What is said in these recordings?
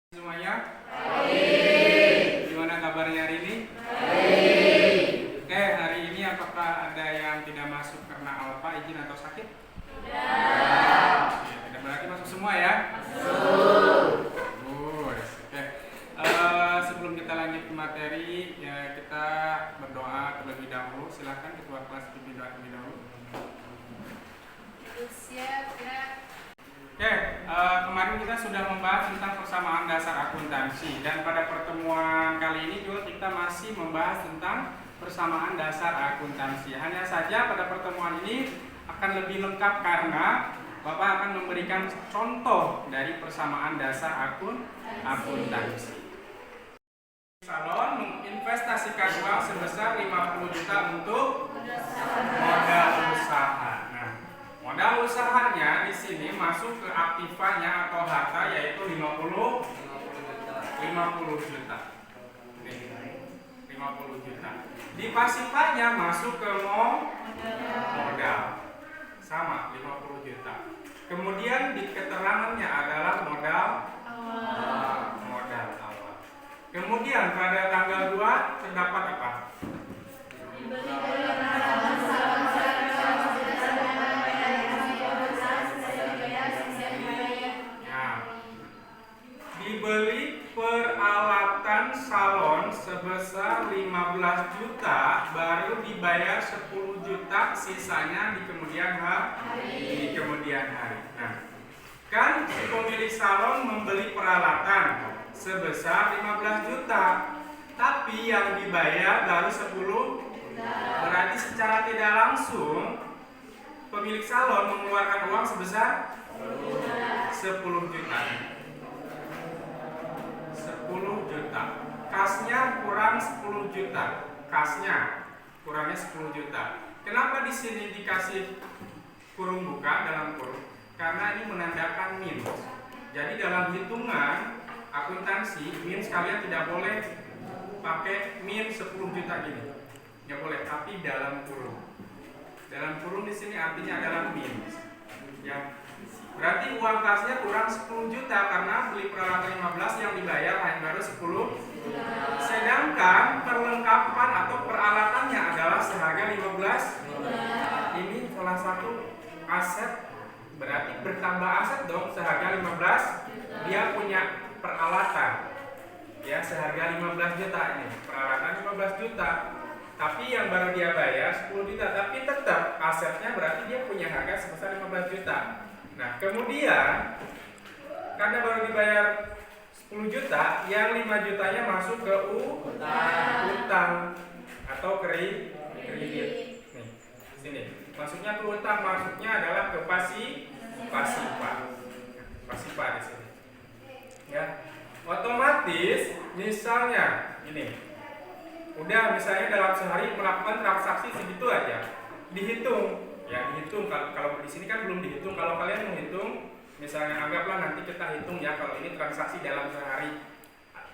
Semuanya, Baik. gimana kabarnya hari ini? Baik. Oke, hari ini apakah ada yang tidak masuk karena alfa, izin atau sakit? Tidak. Oke, tidak berarti masuk semua ya? Masuk. Bagus. Oke. Sebelum kita lanjut ke materi, ya kita berdoa terlebih dahulu. Silahkan ketua kelas pimpin doa terlebih dahulu. Siap, gerak. Oke, kemarin kita sudah membahas tentang persamaan dasar akuntansi, dan pada pertemuan kali ini juga kita masih membahas tentang persamaan dasar akuntansi. Hanya saja pada pertemuan ini akan lebih lengkap karena Bapak akan memberikan contoh dari persamaan dasar akuntansi. Salon menginvestasikan uang sebesar 50 juta untuk modal usaha. Nah, modal usahanya di sini masuk ke aktivanya atau harta yaitu 50 juta. Nih, 50 juta. Di pasifanya masuk ke modal. Sama 50 juta. Kemudian di keterangannya adalah modal awal. Kemudian pada tanggal 2 terdapat apa? Dibeli peralatan salon sebesar 15 juta, baru dibayar 10 juta, sisanya di kemudian hari. Nah, kan si pemilik salon membeli peralatan sebesar 15 juta, tapi yang dibayar baru 10. Berarti secara tidak langsung pemilik salon mengeluarkan uang sebesar 10 juta. 10 juta. Kasnya kurang 10 juta. Kasnya kurangnya 10 juta. Kenapa di sini dikasih kurung buka dalam kurung? Karena ini menandakan minus. Jadi dalam hitungan akuntansi, minus kalian tidak boleh pakai min 10 juta gini. Nggak boleh, tapi dalam kurung. Dalam kurung di sini artinya adalah minus. Ya. Berarti uang kasnya kurang 10 juta karena beli peralatan 15 yang dibayar hanya baru 10. Sedangkan perlengkapan atau peralatannya adalah seharga 15. Ini salah satu aset, berarti bertambah aset dong, seharga 15. Dia punya peralatan ya seharga 15 juta, ini peralatan 15 juta, tapi yang baru dia bayar 10 juta, tapi tetap asetnya berarti dia punya harga sebesar 15 juta. Nah, kemudian karena baru dibayar 10 juta, yang 5 jutanya masuk ke utang atau kredit. Nih, sini. Masuknya ke utang, masuknya adalah ke pasifa di sini. Ya. Otomatis misalnya ini. Udah misalnya dalam sehari melakukan transaksi segitu aja. Dihitung. Ya, dihitung. Kalau di sini kan belum dihitung. Kalau kalian menghitung, misalnya anggaplah nanti kita hitung ya, kalau ini transaksi dalam sehari.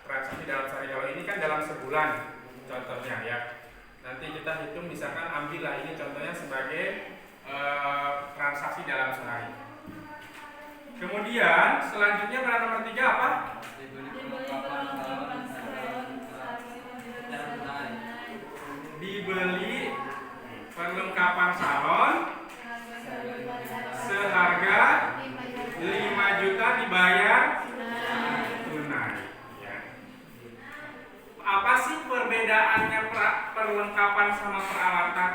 Kalau ini kan dalam sebulan contohnya ya. Nanti kita hitung, misalkan ambillah ini contohnya sebagai transaksi dalam sehari. Kemudian selanjutnya pada nomor 3 apa? Dibeli perlengkapan salon seharga 5 juta, dibayar tunai ya. Apa sih perbedaannya perlengkapan sama peralatan?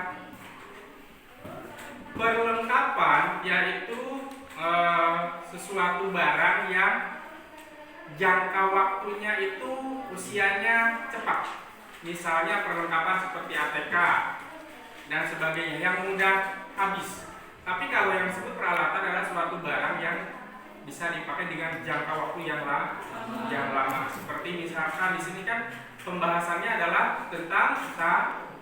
Perlengkapan yaitu sesuatu barang yang jangka waktunya itu usianya cepat. Misalnya perlengkapan seperti ATK dan sebagainya yang mudah habis. Tapi kalau yang disebut peralatan adalah suatu barang yang bisa dipakai dengan jangka waktu yang lama. Seperti misalkan di sini kan pembahasannya adalah tentang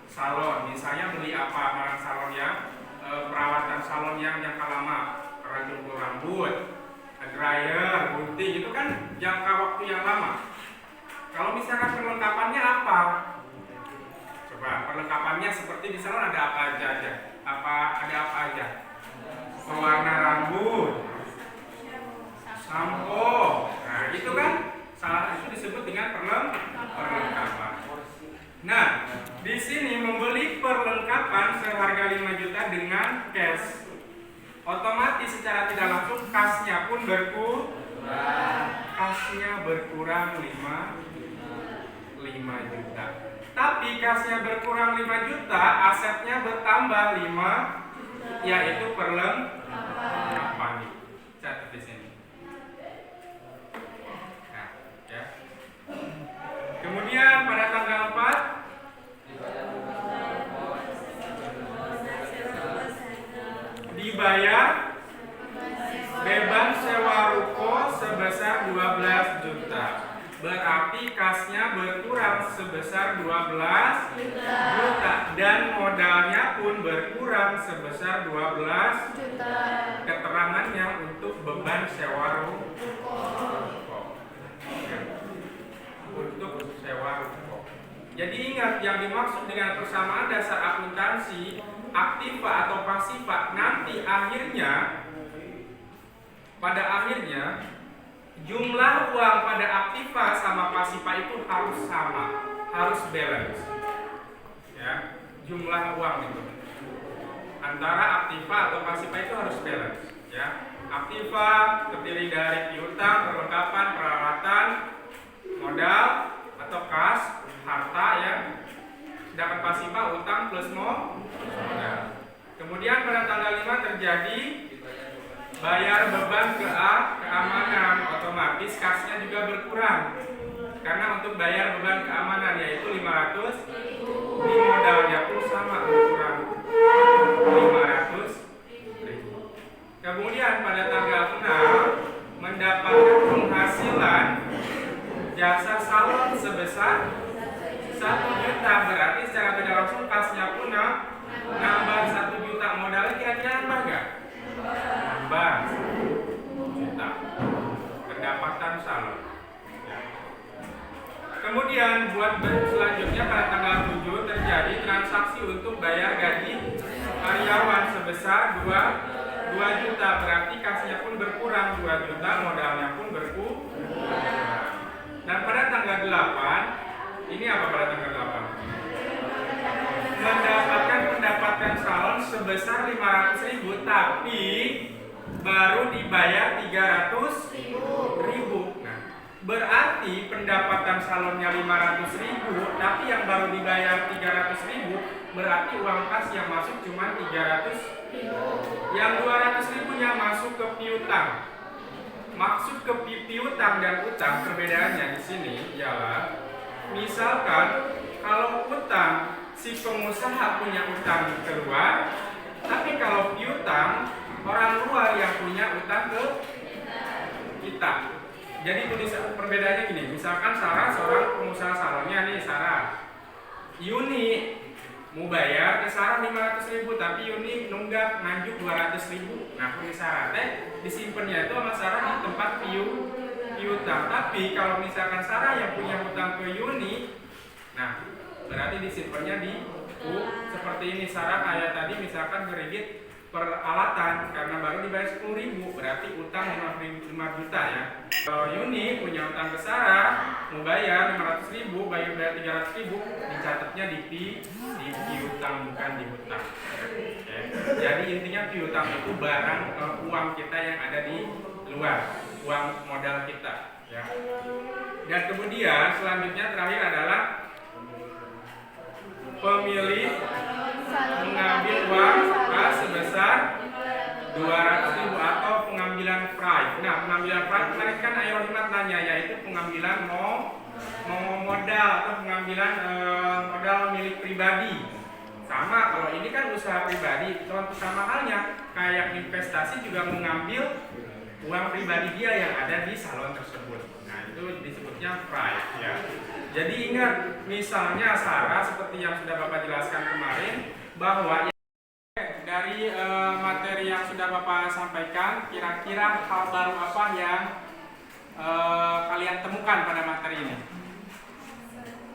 salon. Misalnya beli apa, barang salon yang perawatan salon yang jangka lama, cukur rambut, dryer, gunting, itu kan jangka waktu yang lama. Kalau misalkan perlengkapannya apa? Coba perlengkapannya seperti di salon ada apa aja? Pewarna rambut, sampo. Nah, itu kan salah berarti secara tidak langsung kasnya pun berkurang 5 juta. Tapi kasnya berkurang 5 juta, asetnya bertambah 5, yaitu perlengkapan. Catat di sini. Nah, ya. Kemudian pada tanggal 4 dibayar beban sewa ruko sebesar 12 juta. Berarti kasnya berkurang sebesar 12 juta dan modalnya pun berkurang sebesar 12 juta. Keterangannya untuk beban sewa ruko. Ya. Untuk sewa ruko. Jadi ingat, yang dimaksud dengan persamaan dasar akuntansi aktiva atau pasifa nanti pada akhirnya jumlah uang pada aktiva sama pasifa itu harus sama, harus balance. Ya, jumlah uang itu antara aktiva atau pasifa itu harus balance. Ya, aktiva terdiri dari piutang, perlengkapan, peralatan, modal atau kas, harta ya. Sedangkan pasifa utang plus modal. Kemudian pada tanggal 5 terjadi bayar beban keamanan, otomatis kasnya juga berkurang. Karena untuk bayar beban keamanan yaitu 500, di modalnya pun sama berkurang 500.000. Kemudian pada tanggal 6 mendapatkan penghasilan jasa salon sebesar 1 juta, berarti secara tidak langsung kasnya pun nambah 1 juta. Modalnya kira-kira nambah nggak? Nambah 1 juta pendapatan salon. Ya. Kemudian buat selanjutnya pada tanggal 7 terjadi transaksi untuk bayar gaji karyawan sebesar 2 juta, berarti kasnya pun berkurang 2 juta, modalnya pun berkurang. Dan pada tanggal 8 ini apa pada tanggal 8? Mendapatkan pendapatan salon sebesar 500.000, tapi baru dibayar 300.000. Nah, berarti pendapatan salonnya 500.000, tapi yang baru dibayar 300.000, berarti uang kas yang masuk cuma 300.000. Yang 200.000-nya masuk ke piutang. Maksud ke piutang dan utang perbedaannya di sini ialah, misalkan kalau utang si pengusaha punya utang keluar, tapi kalau piutang orang luar yang punya utang ke kita. Jadi tulisan perbedaannya gini, misalkan Sarah seorang pengusaha salonnya nih, Sarah. Yuni mau bayar ke Sarah 500.000, tapi Yuni nunggak nganjuk 200.000. Nah, punya Sarah teh disimpannya itu sama Sarah di tempat piutang. Tapi kalau misalkan Sarah yang punya utang ke Yuni, nah berarti disimpannya di seperti ini. Sarah kayak tadi misalkan ngerigit peralatan karena baru dibayar 10.000, berarti utang 5 juta ya. Kalau Yuni punya utang ke Sarah mau bayar 500.000, bayar 300.000, dicatatnya di piutang bukan di hutang. Okay. Jadi intinya piutang itu barang uang kita yang ada di luar, uang modal kita ya. Dan kemudian selanjutnya terakhir adalah pemilik mengambil uang kas sebesar 200.000 atau pengambilan pride. Nah, pengambilan pride kemarin kan Ayo Rahmat nanya, yaitu pengambilan modal atau pengambilan modal milik pribadi. Sama, kalau ini kan usaha pribadi, sama halnya kayak investasi juga mengambil uang pribadi dia yang ada di salon tersebut. Nah, itu disebutnya pride ya. Jadi ingat, misalnya Sarah seperti yang sudah Bapak jelaskan kemarin, bahwa dari materi yang sudah Bapak sampaikan, kira-kira hal baru apa yang kalian temukan pada materi ini?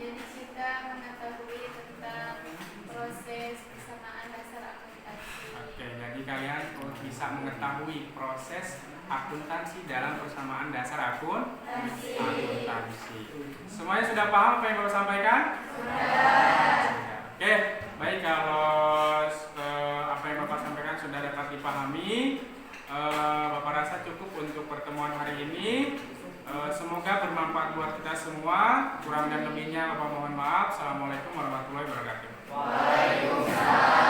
Jadi kita mengetahui tentang proses persamaan dasar akuntansi. Oke, jadi kalian bisa mengetahui proses akuntansi dalam persamaan dasar akuntansi. Semuanya sudah paham apa yang Bapak sampaikan? Sudah. Oke, baik, kalau apa yang Bapak sampaikan sudah dapat dipahami, Bapak rasa cukup untuk pertemuan hari ini. Semoga bermanfaat buat kita semua. Kurang dan lebihnya Bapak mohon maaf. Assalamualaikum warahmatullahi wabarakatuh. Waalaikumsalam.